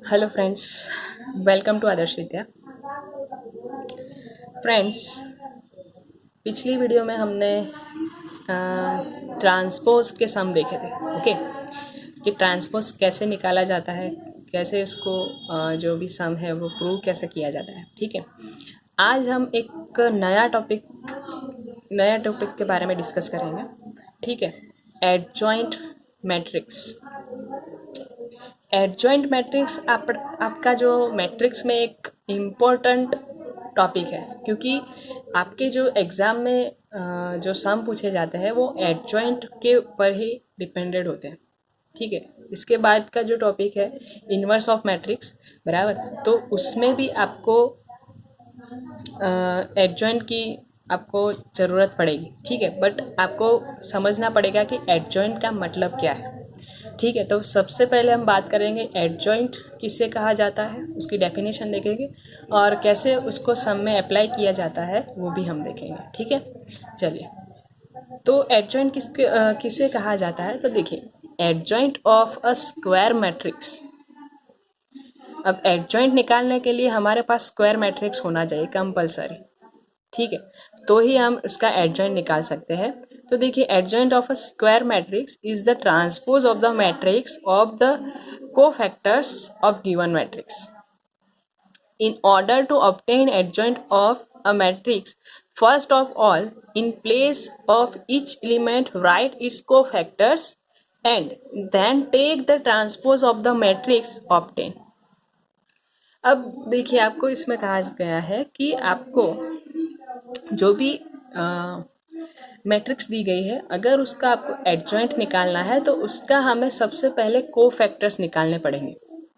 Hello friends, welcome to Adarsh Vidya. Friends, पिछली video में हमने ट्रांसपोज के सम देखे थे। ओके, कि ट्रांसपोज कैसे निकाला जाता है, कैसे उसको जो भी सम है वो प्रूव कैसे किया जाता है। ठीक है, आज हम एक नया टॉपिक के बारे में डिस्कस करेंगे। ठीक है, एडजॉइंट मैट्रिक्स। एडजॉइंट मैट्रिक्स आपका जो मैट्रिक्स में एक इम्पोर्टेंट टॉपिक है, क्योंकि आपके जो एग्ज़ाम में जो सम पूछे जाते हैं वो एडजॉइंट के ऊपर ही डिपेंडेड होते हैं। ठीक है, इसके बाद का जो टॉपिक है इन्वर्स ऑफ मैट्रिक्स, बराबर, तो उसमें भी आपको एडजॉइंट की आपको ज़रूरत पड़ेगी। ठीक है, बट आपको समझना पड़ेगा कि एडजॉइंट का मतलब क्या है। ठीक है, तो सबसे पहले हम बात करेंगे एडजॉइंट किसे कहा जाता है, उसकी डेफिनेशन देखेंगे और कैसे उसको सम में अप्लाई किया जाता है वो भी हम देखेंगे। ठीक है, चलिए, तो एडजॉइंट किसे कहा जाता है, तो देखिए, adjoint of a square matrix. अब एडजॉइंट निकालने के लिए हमारे पास स्क्वायर मैट्रिक्स होना चाहिए कंपलसरी। ठीक है, तो ही हम उसका एडजॉइंट निकाल सकते हैं। तो देखिए, adjoint of a square matrix is the transpose of the matrix of the cofactors of given matrix. In order to obtain adjoint of a matrix, first of all, in place of each element write its cofactors and then take the transpose of the matrix obtained. अब देखिए, आपको इसमें कहा गया है कि आपको जो भी मैट्रिक्स दी गई है, अगर उसका आपको एडजॉइंट निकालना है तो उसका हमें सबसे पहले कोफैक्टर्स निकालने पड़ेंगे।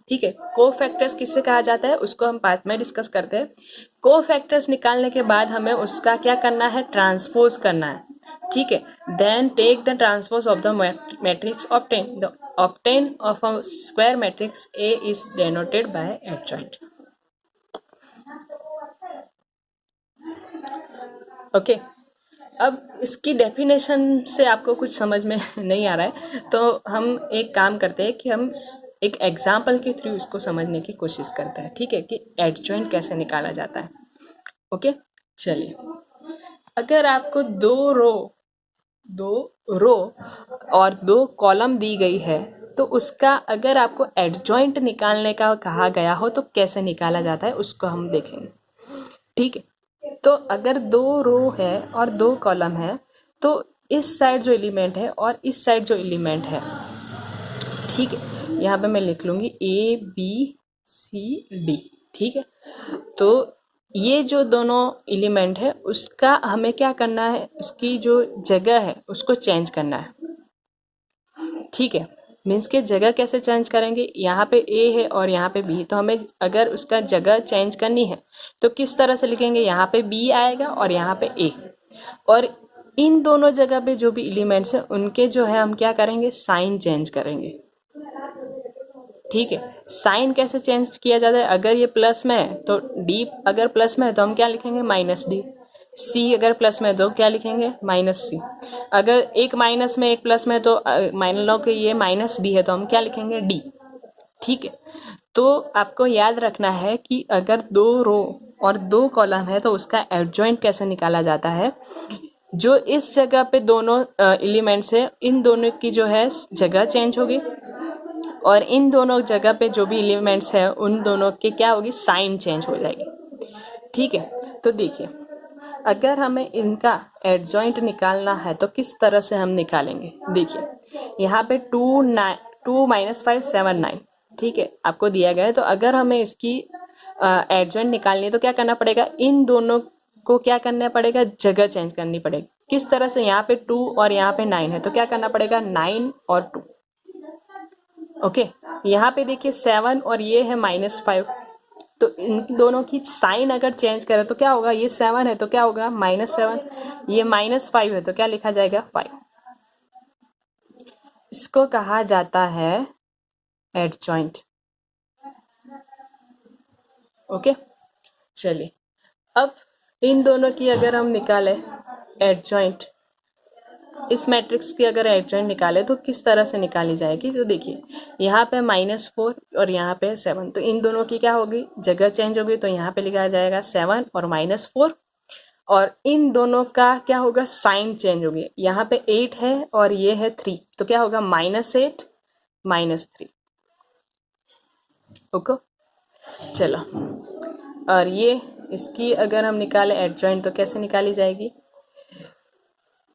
ठीक है, कोफैक्टर्स किससे कहा जाता है उसको हम बाद में डिस्कस करते हैं। कोफैक्टर्स निकालने के बाद हमें उसका क्या करना है, ट्रांसपोज करना है। ठीक है, then take the transpose of the matrix obtain. The obtain of a square matrix A is denoted by adjoint. Okay, अब इसकी डेफिनेशन से आपको कुछ समझ में नहीं आ रहा है, तो हम एक काम करते हैं कि हम एक एग्जाम्पल के थ्रू इसको समझने की कोशिश करते हैं। ठीक है, कि एडजॉइंट कैसे निकाला जाता है। ओके, चलिए, अगर आपको दो रो और दो कॉलम दी गई है, तो उसका अगर आपको एडजॉइंट निकालने का कहा गया हो तो कैसे निकाला जाता है उसको हम देखेंगे। ठीक है, तो अगर दो रो है और दो कॉलम है, तो इस साइड जो एलिमेंट है और इस साइड जो एलिमेंट है, ठीक है, यहाँ पे मैं लिख लूँगी ए बी सी डी। ठीक है, तो ये जो दोनों एलिमेंट है उसका हमें क्या करना है, उसकी जो जगह है उसको चेंज करना है। ठीक है, मीन्स के जगह कैसे चेंज करेंगे, यहाँ पे ए है और यहाँ पे बी, तो हमें अगर उसका जगह चेंज करनी है तो किस तरह से लिखेंगे, यहाँ पे बी आएगा और यहाँ पे ए, और इन दोनों जगह पे जो भी एलिमेंट्स हैं उनके जो है हम क्या करेंगे, साइन चेंज करेंगे। ठीक है, साइन कैसे चेंज किया जाता है, अगर ये प्लस में है तो डी, अगर प्लस में है तो हम क्या लिखेंगे, माइनस डी। सी अगर प्लस में है तो क्या लिखेंगे, माइनस सी। अगर एक माइनस में एक प्लस में है तो मान लो कि ये माइनस डी है तो हम क्या लिखेंगे, डी। ठीक है, तो आपको याद रखना है कि अगर दो रो और दो कॉलम है तो उसका एडजॉइंट कैसे निकाला जाता है। जो इस जगह पे दोनों एलिमेंट्स है, इन दोनों की जो है जगह चेंज होगी, और इन दोनों जगह पे जो भी एलिमेंट्स है उन दोनों के क्या होगी, साइन चेंज हो जाएगी। ठीक है, तो देखिए, अगर हमें इनका एडजॉइंट निकालना है तो किस तरह से हम निकालेंगे। देखिए, यहाँ पे 2 माइनस 5 7 9, ठीक है, आपको दिया गया है। तो अगर हमें इसकी एडजॉइंट निकालनी है तो क्या करना पड़ेगा, इन दोनों को क्या करना पड़ेगा, जगह चेंज करनी पड़ेगी। किस तरह से, यहाँ पे 2 और यहाँ पे 9 है तो क्या करना पड़ेगा, 9 और 2। ओके, यहाँ पे देखिए 7 और ये है -5, तो इन दोनों की साइन अगर चेंज करें तो क्या होगा, ये 7 है तो क्या होगा, -7, ये -5 है तो क्या लिखा जाएगा, 5। इसको कहा जाता है एडजॉइंट। ओके, चलिए, अब इन दोनों की अगर हम निकालें एडजॉइंट, इस मैट्रिक्स की अगर एडजॉइंट निकाले तो किस तरह से निकाली जाएगी, तो देखिए यहाँ पे -4 और यहाँ पे 7, तो इन दोनों की क्या होगी, जगह चेंज होगी, तो यहाँ पे लिखा जाएगा 7 और -4, और इन दोनों का क्या होगा, साइन चेंज होगी, यहाँ पे 8 है और ये है 3, तो क्या होगा -8 -3। ओके, चलो, और ये इसकी अगर हम निकाले एडजॉइंट तो कैसे निकाली जाएगी,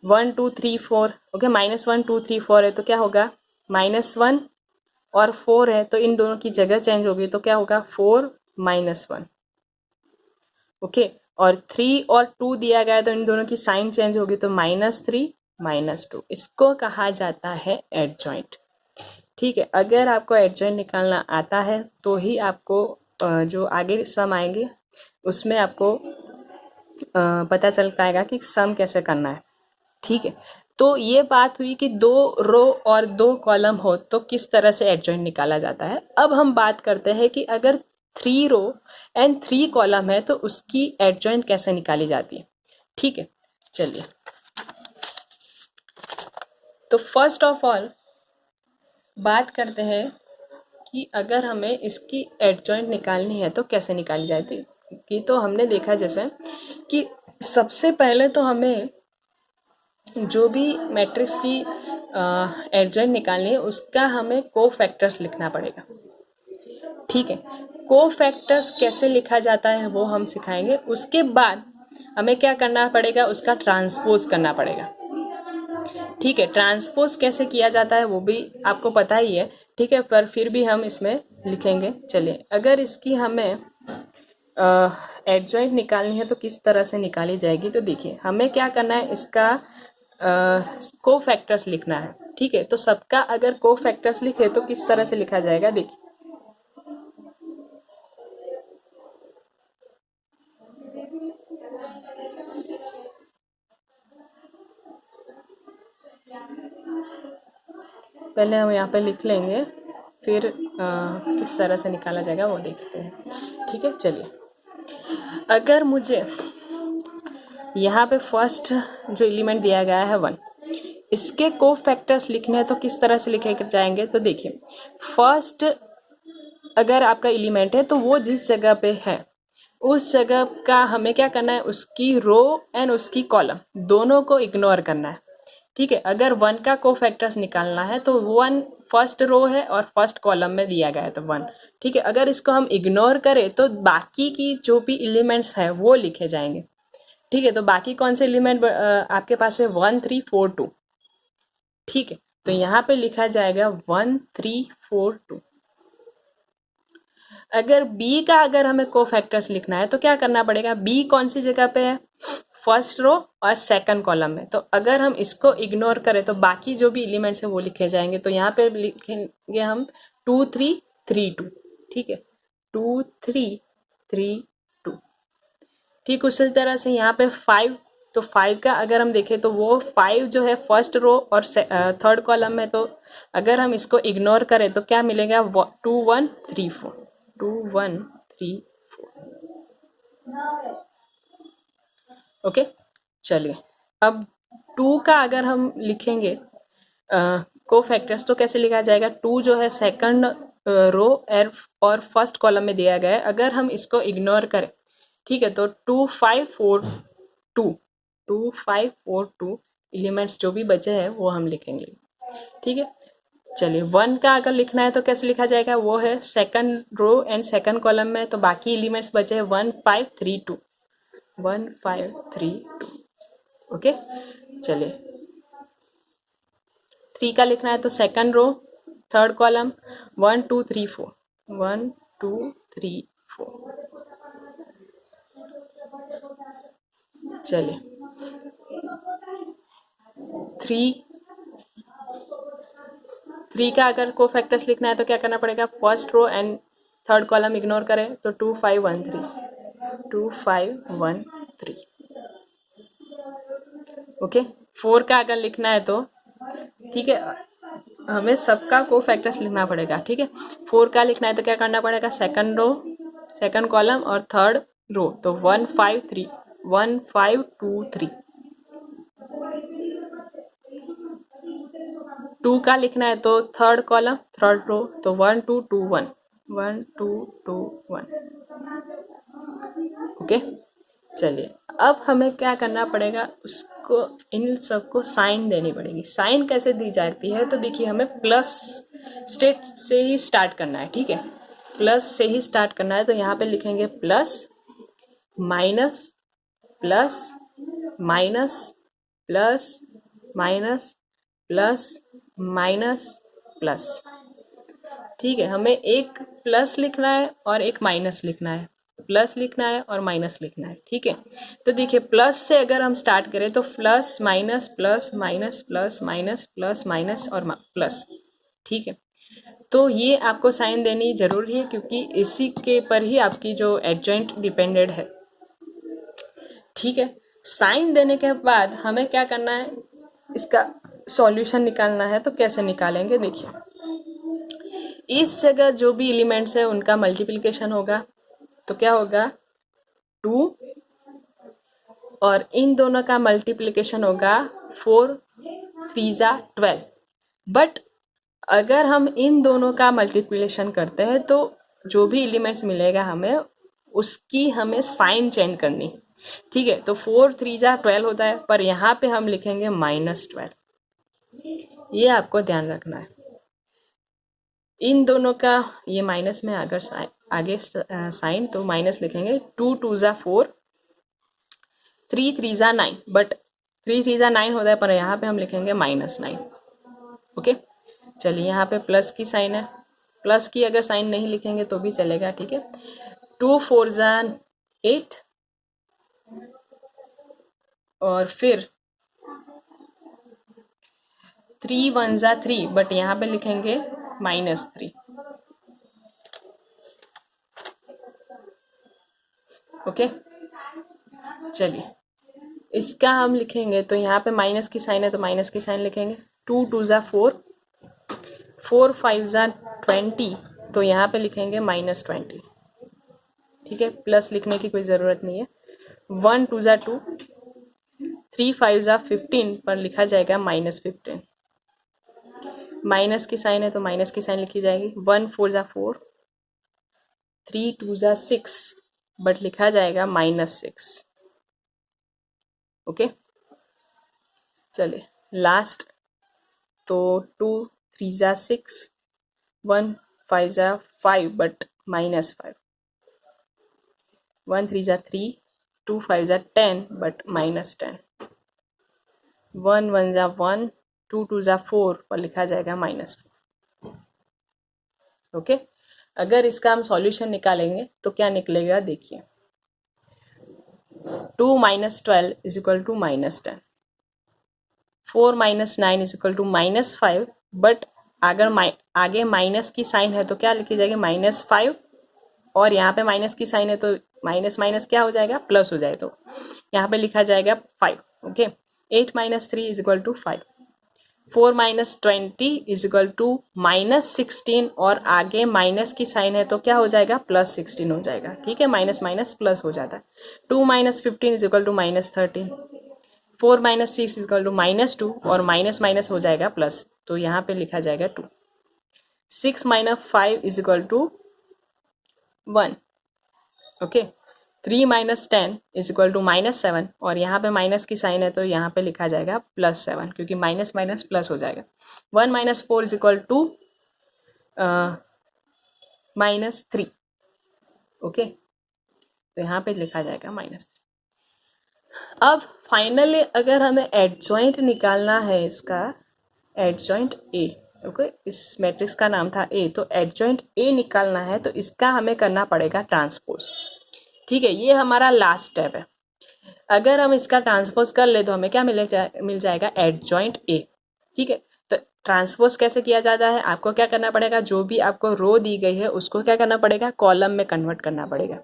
1 2 3 4, ओके, -1 2 3 4 है तो क्या होगा, -1 और 4 है तो इन दोनों की जगह चेंज होगी, तो क्या होगा 4 -1, ओके, और 3 और 2 दिया गया है तो इन दोनों की साइन चेंज होगी, तो -3 -2, इसको कहा जाता है एडजॉइंट। ठीक है, अगर आपको एडजॉइंट निकालना आता है तो ही आपको जो आगे सम आएंगे उसमें आपको पता चल पाएगा कि सम कैसे करना है। ठीक है, तो ये बात हुई कि 2 रो और 2 कॉलम हो तो किस तरह से एडजॉइंट निकाला जाता है। अब हम बात करते हैं कि अगर 3 रो एंड 3 कॉलम है तो उसकी एडजॉइंट कैसे निकाली जाती है। ठीक है, चलिए, तो फर्स्ट ऑफ ऑल बात करते हैं कि अगर हमें इसकी एडजॉइंट निकालनी है तो कैसे निकाली जाती है। कि तो हमने देखा जैसे कि सबसे पहले तो हमें जो भी मैट्रिक्स की एडजॉइंट निकालनी है उसका हमें कोफैक्टर्स लिखना पड़ेगा। ठीक है, कोफैक्टर्स कैसे लिखा जाता है वो हम सिखाएंगे। उसके बाद हमें क्या करना पड़ेगा, उसका ट्रांसपोज करना पड़ेगा। ठीक है, ट्रांसपोज कैसे किया जाता है वो भी आपको पता ही है। ठीक है, पर फिर भी हम इसमें लिखेंगे। चलिए, अगर इसकी हमें एडजॉइंट निकालनी है तो किस तरह से निकाली जाएगी, तो देखिए हमें क्या करना है, इसका कोफैक्टर्स लिखना है। ठीक है, तो सबका अगर कोफैक्टर्स लिखे तो किस तरह से लिखा जाएगा, देखिए पहले हम यहाँ पे लिख लेंगे, फिर किस तरह से निकाला जाएगा वो देखते हैं। ठीक है, चलिए, अगर मुझे यहाँ पे फर्स्ट जो एलिमेंट दिया गया है 1, इसके कोफैक्टर्स लिखने हैं तो किस तरह से लिखे जाएंगे, तो देखिए फर्स्ट अगर आपका एलिमेंट है तो वो जिस जगह पे है उस जगह का हमें क्या करना है, उसकी रो एंड उसकी कॉलम दोनों को इग्नोर करना है। ठीक है, अगर 1 का कोफैक्टर्स निकालना है तो 1 फर्स्ट रो है और फर्स्ट कॉलम में दिया गया है तो 1। ठीक है, अगर इसको हम इग्नोर करें तो बाकी की जो भी एलिमेंट्स है वो लिखे जाएंगे। ठीक है, तो बाकी कौन से एलिमेंट आपके पास है, 1 3 4 2। ठीक है, तो यहाँ पे लिखा जाएगा 1 3 4 2। अगर बी का अगर हमें कोफैक्टर्स लिखना है तो क्या करना पड़ेगा, बी कौन सी जगह पे है, फर्स्ट रो और सेकंड कॉलम में, तो अगर हम इसको इग्नोर करें तो बाकी जो भी एलिमेंट्स है वो लिखे जाएंगे। तो यहाँ पे लिखेंगे हम 2 3 3 2। ठीक है, 2 3 3 2। ठीक, उसी तरह से यहाँ पे 5, तो 5 का अगर हम देखें तो वो 5 जो है फर्स्ट रो और थर्ड कॉलम में, तो अगर हम इसको इग्नोर करें तो क्या मिलेगा, 2 1 3 4, 2 1 3 4। ओके, चलिए, अब 2 का अगर हम लिखेंगे कोफैक्टर्स तो कैसे लिखा जाएगा, 2 जो है सेकंड रो और फर्स्ट कॉलम में दिया गया है, अगर हम इसको इग्नोर करें, ठीक है, तो 2 5 4 2, 2 5 4 2 एलिमेंट्स जो भी बचे हैं वो हम लिखेंगे। ठीक है, चलिए, 1 का अगर लिखना है तो कैसे लिखा जाएगा, वो है second row and second column में, तो बाकी एलिमेंट्स बचे हैं 1 5 3 2, 1 5 3 2। ओके, चलिए, 3 का लिखना है तो सेकंड रो थर्ड कॉलम 1 2 3 4, 1 2 3 4। चलिए, 3 का अगर कोफैक्टर्स लिखना है तो क्या करना पड़ेगा, first row and third column ignore करें तो 2 5 1 3, 2 5 1 3। ओके, 4 का अगर लिखना है तो ठीक है, हमें सबका कोफैक्टर्स लिखना पड़ेगा। ठीक है, 4 का लिखना है तो क्या करना पड़ेगा, सेकंड रो सेकंड कॉलम और थर्ड रो, तो 1 5 3, 1 5 2 3। 2 का लिखना है तो थर्ड कॉलम थर्ड रो, तो 1 2 2 1 1 2 2 1। ओके, चलिए अब हमें क्या करना पड़ेगा, उसको इन सबको साइन देनी पड़ेगी। साइन कैसे दी जाती है, तो देखिए हमें प्लस स्टेट से ही स्टार्ट करना है, ठीक है, प्लस से ही स्टार्ट करना है। तो यहाँ पे लिखेंगे plus minus plus minus plus minus plus minus plus. ठीक है, हमें एक प्लस लिखना है और एक माइनस लिखना है, प्लस लिखना है और माइनस लिखना है, ठीक है। तो देखिए प्लस से अगर हम स्टार्ट करें तो plus minus plus minus plus minus plus minus और प्लस, ठीक है। तो ये आपको साइन देनी जरूरी है क्योंकि इसी के पर ही आपकी जो एडजॉइंट डिपेंडेड है, ठीक है। साइन देने के बाद हमें क्या करना है, इसका सॉल्यूशन निकालना है। तो कैसे निकालेंगे, देखिए इस जगह जो भी एलिमेंट्स है उनका मल्टीप्लिकेशन होगा, तो क्या होगा 2, और इन दोनों का मल्टीप्लिकेशन होगा 4 3 12। बट अगर हम इन दोनों का मल्टीप्लिकेशन करते हैं तो जो भी एलिमेंट्स मिलेगा हमें उसकी हमें साइन चेंज करनी, ठीक है। तो 4 3 12 होता है, पर यहाँ पे हम लिखेंगे -12, ये आपको ध्यान रखना है। इन दोनों का ये माइनस में अगर आगे साइन तो माइनस लिखेंगे, 2 2 4 3 3 9, बट 3 3 9 होता है, पर यहाँ पे हम लिखेंगे -9। ओके, चलिए यहाँ पे प्लस की साइन है, प्लस की अगर साइन नहीं लिखेंगे तो भी चलेगा, ठीक है। 2 4 8 और फिर 3 1 3, बट यहाँ पे लिखेंगे -3। ओके, चलिए इसका हम लिखेंगे तो यहाँ पे माइनस की साइन है तो माइनस की साइन लिखेंगे। 2 2 4 4 5 20, तो यहाँ पे लिखेंगे -20, ठीक है। प्लस लिखने की कोई ज़रूरत नहीं है। 1 2 2 3 5 15 पर लिखा जाएगा -15। माइनस की साइन है तो माइनस की साइन लिखी जाएगी। 1 4 4 3 2 6, बट लिखा जाएगा -6। ओके, चलिए लास्ट, तो 2 3 6 1 5 5, बट -5। 1 3 3 2 5 10, बट -10। 1 1 1 2 2 4 पर लिखा जाएगा -4। ओके, अगर इसका हम सॉल्यूशन निकालेंगे तो क्या निकलेगा, देखिए 2 -12 is equal to -10, 4 -9 is equal to -5, but अगर आगे माइनस की साइन है तो क्या लिखी जाएगी -5, और यहाँ पे माइनस की साइन है तो माइनस माइनस क्या हो जाएगा, प्लस हो जाए, तो यहाँ पे लिखा जाएगा 5। Okay, 8 - 3 is equal to 5, 4 - 20 is equal to -16, और आगे माइनस की साइन है तो क्या हो जाएगा, +16 हो जाएगा, ठीक है। माइनस माइनस प्लस हो जाता है। 2 - 15 is equal to -13, 4 - 6 is equal to -2, और माइनस माइनस हो जाएगा प्लस, तो यहाँ पे लिखा जाएगा 2। 6 - 5 is equal to 1। Okay, 3 - 10 is equal to -7, और यहाँ पे माइनस की साइन है तो यहाँ पे लिखा जाएगा +7, क्योंकि माइनस माइनस प्लस हो जाएगा। 1 - 4 इज इक्वल टू -3। ओके, तो यहाँ पे लिखा जाएगा -3। अब फाइनली अगर हमें एडजॉइंट निकालना है, इसका एडजॉइंट ए, ओके, इस मैट्रिक्स का नाम था ए, तो एडजॉइंट ए निकालना है तो इसका हमें करना पड़ेगा ट्रांसपोज, ठीक है। ये हमारा लास्ट स्टेप है। अगर हम इसका ट्रांसपोज कर ले तो हमें क्या मिल जाएगा, एडजॉइंट ए, ठीक है। तो ट्रांसपोज कैसे किया जाता है, आपको क्या करना पड़ेगा, जो भी आपको रो दी गई है उसको क्या करना पड़ेगा, कॉलम में कन्वर्ट करना पड़ेगा,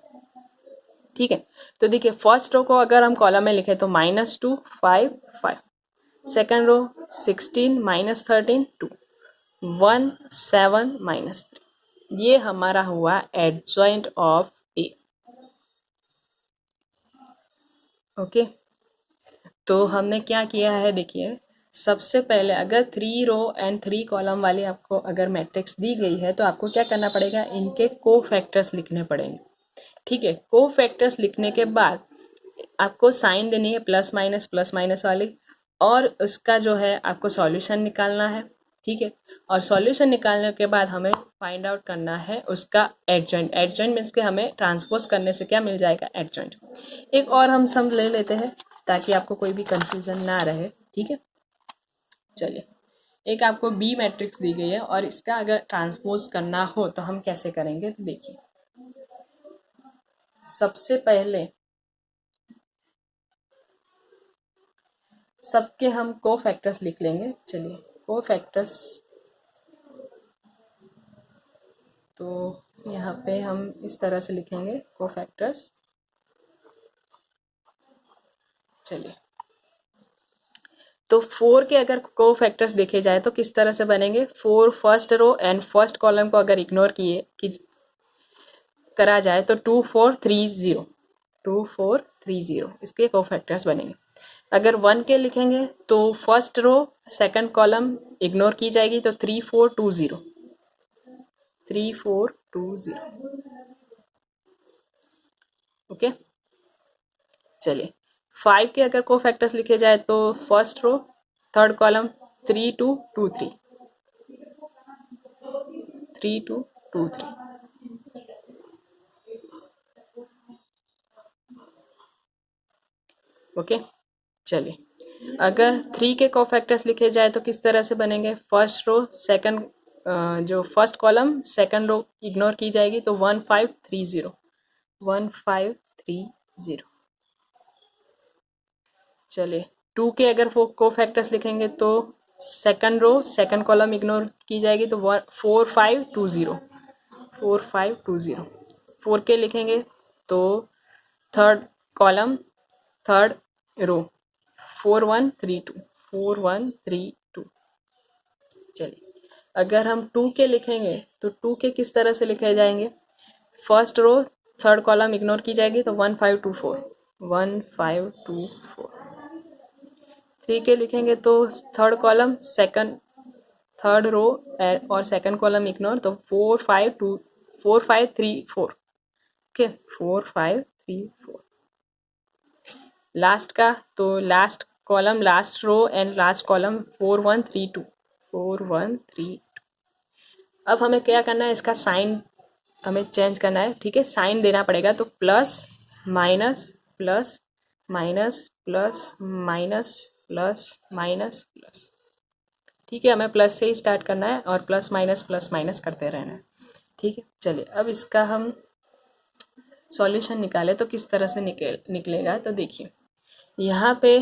ठीक है। तो देखिए फर्स्ट रो को अगर हम कॉलम में लिखे तो -2 5 5, सेकेंड रो 16 - 13 2, 1 7 -3, ये हमारा हुआ एडजॉइंट ऑफ ए। ओके, तो हमने क्या किया है, देखिए सबसे पहले अगर 3 रो एंड 3 कॉलम वाली आपको अगर मैट्रिक्स दी गई है तो आपको क्या करना पड़ेगा, इनके को फैक्टर्स लिखने पड़ेंगे। ठीक है, को फैक्टर्स लिखने के बाद आपको साइन देनी है प्लस माइनस वाली, और उसका जो है आपको सॉल्यूशन निकालना है। ठीक है, और सॉल्यूशन निकालने के बाद हमें फाइंड आउट करना है उसका एडजॉइंट। एडजॉइंट मीन्स के हमें ट्रांसपोज करने से क्या मिल जाएगा, एडजॉइंट। एक और हम सम ले लेते हैं ताकि आपको कोई भी कंफ्यूजन ना रहे। ठीक है, चलिए, एक आपको बी मैट्रिक्स दी गई है और इसका अगर ट्रांसपोज करना हो तो हम कैसे करेंगे, तो देखिए सबसे पहले सबके हम को फैक्टर्स लिख लेंगे। चलिए, को फैक्टर्स, तो यहाँ पे हम इस तरह से लिखेंगे को फैक्टर्स। चलिए, तो 4 के अगर को फैक्टर्स देखे जाए तो किस तरह से बनेंगे, 4 first row and first column को अगर इग्नोर करा जाए तो 2 4 3 0, 2 4 3 0 इसके को फैक्टर्स बनेंगे। अगर 1 के लिखेंगे तो first row second column ignore की जाएगी तो 3 4 2 0, 3 4 2 0। ओके, चलिए 5 के अगर को फैक्टर्स लिखे जाए तो first row third column 3 2 2 3, 3 2 2 3। Okay, चलिए अगर 3 के को फैक्टर्स लिखे जाए तो किस तरह से बनेंगे, फर्स्ट रो सेकंड जो first column second row ignore की जाएगी तो 1 5 3 0, 1 5 3 0। चलिए 2 के अगर को फैक्टर्स लिखेंगे तो second row second column ignore की जाएगी तो 4 5 2 0, 4 5 2 0। 4 के लिखेंगे तो थर्ड कॉलम थर्ड रो 4 1 3 2, 4 1 3 2। चलिए अगर हम 2 के लिखेंगे तो 2 के किस तरह से लिखे जाएंगे, first row third column ignore की जाएगी तो 1 5 2 4, 1 5 2 4। 3 के लिखेंगे तो third column second third row और सेकंड कॉलम इग्नोर तो 4 5 2 4 5 3 4। ओके, 4 5 3 4। लास्ट का तो last column last row and last column 4 1 3 2, 4 1 3 2। अब हमें क्या करना है, इसका साइन हमें चेंज करना है। ठीक है, साइन देना पड़ेगा तो plus minus plus minus plus minus plus minus plus. ठीक है, हमें प्लस से ही स्टार्ट करना है और प्लस माइनस करते रहना है। ठीक है, चलिए अब इसका हम सॉल्यूशन निकाले तो किस तरह से निकलेगा, तो देखिए यहाँ पे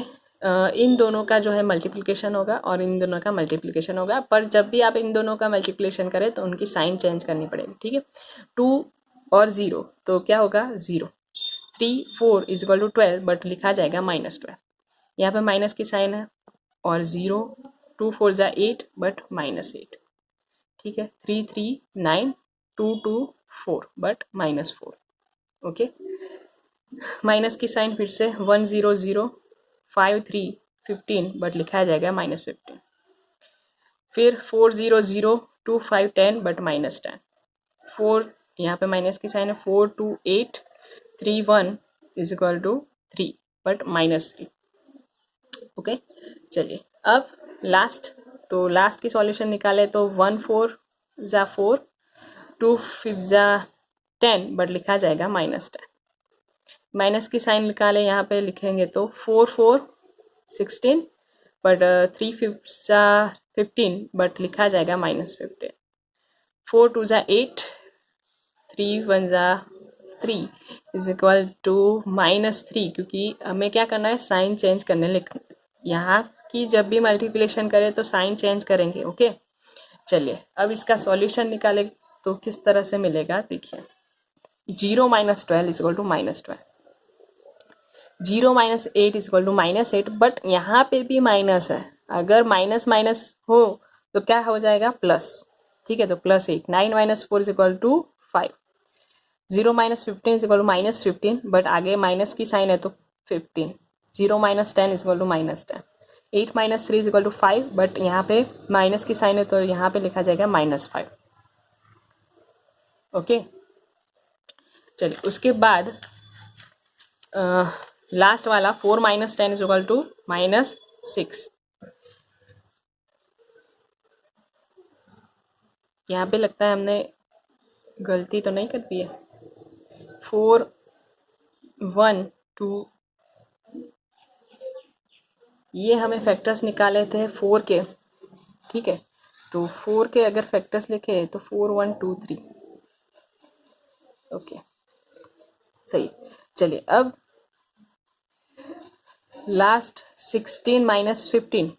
इन दोनों का जो है मल्टीप्लिकेशन होगा और इन दोनों का मल्टीप्लिकेशन होगा, पर जब भी आप इन दोनों का मल्टीप्लिकेशन करें तो उनकी साइन चेंज करनी पड़ेगी। ठीक है, 2 और 0 तो क्या होगा 0, 3 4 इज इक्वल टू 12 बट लिखा जाएगा -12, यहाँ पे माइनस की साइन है, और 0 2 4 जा 8 बट -8। ठीक है, 3 3 9 2 2 4 बट -4। ओके, माइनस की साइन फिर से 1 0 0 5 3 15 बट लिखा जाएगा -15। फिर 4 0 0 2 5 10 बट -10। 4 यहाँ पे माइनस की साइन है, 4 2 8 3 1 is equal to 3 but -3। Okay, चलिए अब लास्ट, तो लास्ट की सॉल्यूशन निकाले तो 1 4 जा 4 2 5 जा 10 बट लिखा जाएगा -10। माइनस की साइन निकाले, यहाँ पे लिखेंगे तो 4 4 16 बट 3 5 जा 15 बट लिखा जाएगा -15। 4 2 जा 8 3 1 जा 3 इज इक्वल टू -3, क्योंकि हमें क्या करना है, साइन चेंज करने लिखना। यहाँ की जब भी मल्टीप्लिकेशन करें तो साइन चेंज करेंगे। ओके, चलिए अब इसका सॉल्यूशन निकाले तो किस तरह से मिलेगा, देखिए 0 - 12 is equal to -12, 0 - 8 is equal to -8, but यहाँ पे भी माइनस है, अगर माइनस माइनस हो तो क्या हो जाएगा प्लस। ठीक है, तो +8, 9 - 4 is equal to 5, 0 - 15 is equal to -15 but आगे माइनस की साइन है तो 15, 0 - 10 is equal to -10। 8 minus 3 is equal to 5, but यहाँ पे माइनस की साइन है तो यहाँ पे लिखा जाएगा -5। ओके, चलिए उसके बाद लास्ट वाला 4 माइनस 10 इज इक्वल टू -6। यहाँ पे लगता है हमने गलती तो नहीं कर दी है। 4 1 2, ये हमें फैक्टर्स निकाले थे 4 के, ठीक है। तो 4 के अगर फैक्टर्स लिखे तो 4 1 2 3। ओके, सही। चलिए अब लास्ट 16 माइनस 15,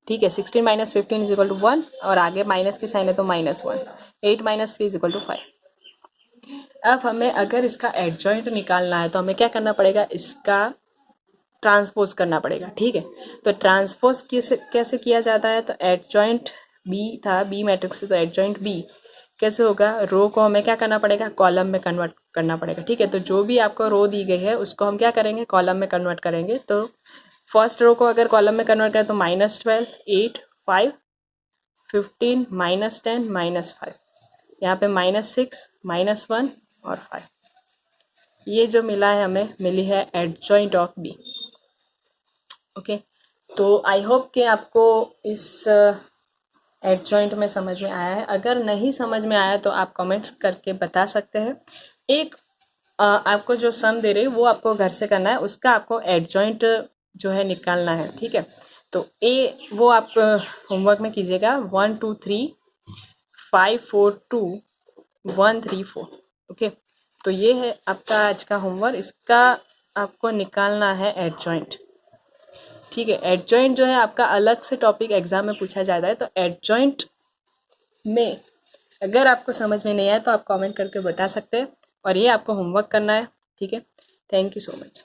ठीक है। 16 माइनस 15 इज इक्वल टू 1, और आगे माइनस की साइन है तो -1। 8 माइनस 3 इज इक्वल टू 5। अब हमें अगर इसका एडजॉइंट निकालना है तो हमें क्या करना पड़ेगा, इसका ट्रांसपोज करना पड़ेगा, ठीक है। तो ट्रांसपोज कैसे किया जाता है, तो एडजॉइंट बी था, बी मैट्रिक्स से, तो एडजॉइंट बी कैसे होगा, रो को हमें क्या करना पड़ेगा, कॉलम में कन्वर्ट करना पड़ेगा, ठीक है। तो जो भी आपको रो दी गई है उसको हम क्या करेंगे, कॉलम में कन्वर्ट करेंगे। तो फर्स्ट रो को अगर कॉलम में कन्वर्ट करें तो -12 8 5 15 -10 -5, यहाँ पे -6 -1 और 5। ये जो मिला है हमें, मिली है एडजॉइंट ऑफ बी। ओके, तो आई होप कि आपको इस एडजॉइंट में समझ में आया है। अगर नहीं समझ में आया तो आप कमेंट्स करके बता सकते हैं। एक आपको जो सम दे रही है वो आपको घर से करना है, उसका आपको एडजॉइंट जो है निकालना है, ठीक है। तो वो आप होमवर्क में कीजिएगा 1 2 3 5 4 2 1 3 4। ओके, तो ये है आपका आज का होमवर्क, इसका आपको निकालना है एडजॉइंट, ठीक है। एडजॉइंट जो है आपका अलग से टॉपिक एग्जाम में पूछा जाता है। तो एडजॉइंट में अगर आपको समझ में नहीं आया तो आप कमेंट करके बता सकते हैं, और ये आपको होमवर्क करना है, ठीक है। Thank you so much.